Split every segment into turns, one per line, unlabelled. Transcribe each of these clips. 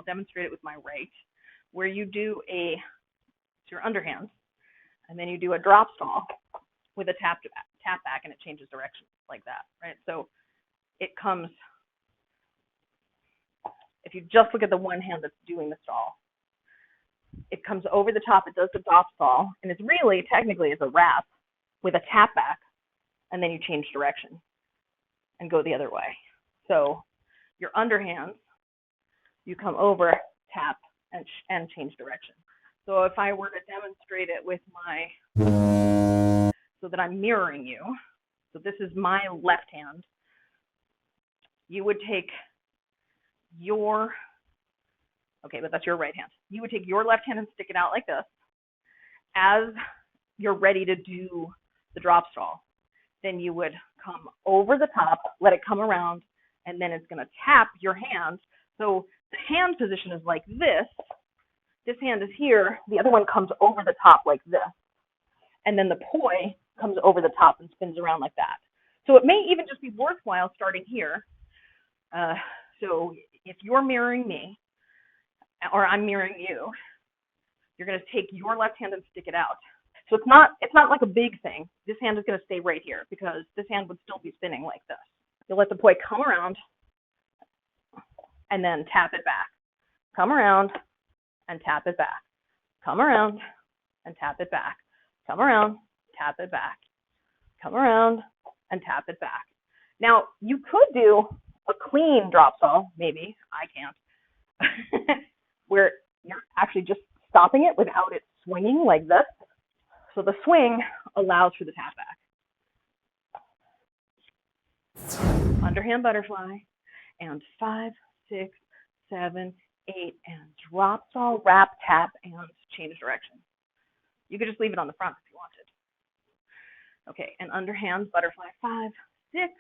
I'll demonstrate it with my right, where you do it's your underhand, and then you do a drop stall with a tap back, and it changes direction like that, right? So it comes, if you just look at the one hand that's doing the stall, it comes over the top, it does the drop stall, and it's really, technically, it's a wrap with a tap back, and then you change direction and go the other way. So your underhand, you come over, tap, and change direction. So if I were to demonstrate it with my, so that I'm mirroring you, so this is my left hand, you would take your, okay, but that's your right hand. You would take your left hand and stick it out like this. As you're ready to do the drop stall, then you would come over the top, let it come around, and then it's going to tap your hand. So the hand position is like this. This hand is here. The other one comes over the top like this. And then the poi comes over the top and spins around like that. So it may even just be worthwhile starting here. So if you're mirroring me, or I'm mirroring you, you're going to take your left hand and stick it out. So it's not like a big thing. This hand is going to stay right here because this hand would still be spinning like this. You'll let the poi come around and then tap it back. Come around and tap it back. Come around and tap it back. Come around, tap it back. Come around and tap it back. Now, you could do a clean drop stall, maybe. I can't. Where you're actually just stopping it without it swinging like this. So the swing allows for the tap back. Underhand butterfly, and 5, 6, 7, 8, and drop stall, wrap, tap, and change direction. You could just leave it on the front if you wanted. Okay, and underhand butterfly, 5, 6,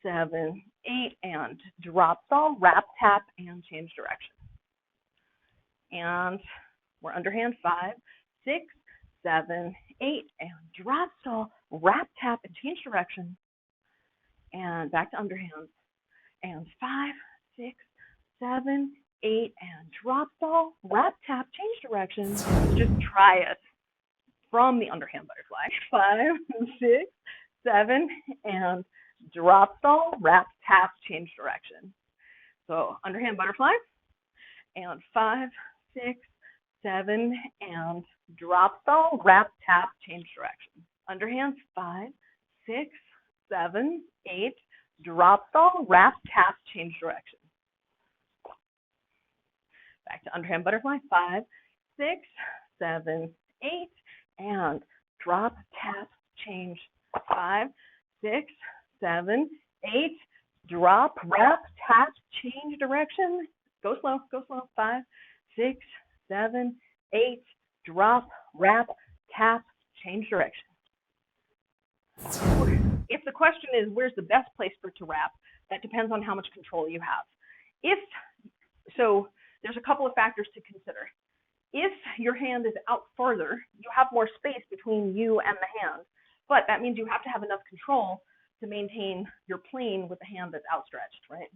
7, 8, and drop stall, wrap, tap, and change direction. And we're underhand 5, 6, 7, 8, and drop stall, wrap, tap, and change direction. And back to underhand. And 5, 6, 7, 8, and drop stall, wrap, tap, change direction. Let's just try it from the underhand butterfly. 5, 6, 7, and drop stall, wrap, tap, change direction. So underhand butterfly, and 5, 6, 7, and drop stall, wrap, tap, change direction. Underhand 5, 6, 7, 8, drop stall, wrap, tap, change direction. Back to underhand butterfly, 5, 6, 7, 8, and drop, tap, change. 5, 6, 7, 8, drop, wrap, tap, change direction. Go slow, 5, 6, 7, 8, drop, wrap, tap, change direction. If the question is where's the best place for it to wrap, that depends on how much control you have. So there's a couple of factors to consider. If your hand is out farther, you have more space between you and the hand, but that means you have to have enough control to maintain your plane with the hand that's outstretched, right?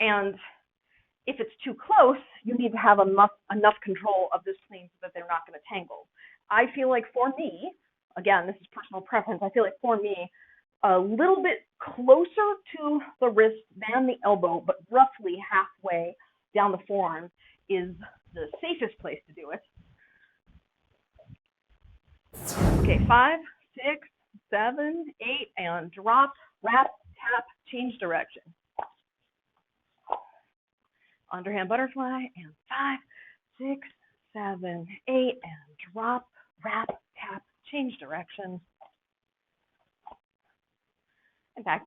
And if it's too close, you need to have enough control of this plane so that they're not going to tangle. I feel like for me, again, this is personal preference, I feel like for me, a little bit closer to the wrist than the elbow, but roughly halfway down the forearm is the safest place to do it. Okay, 5, 6, 7, 8, and drop, wrap, tap, change direction. Underhand butterfly, and 5, 6, 7, 8, and drop, wrap, tap, change direction. And back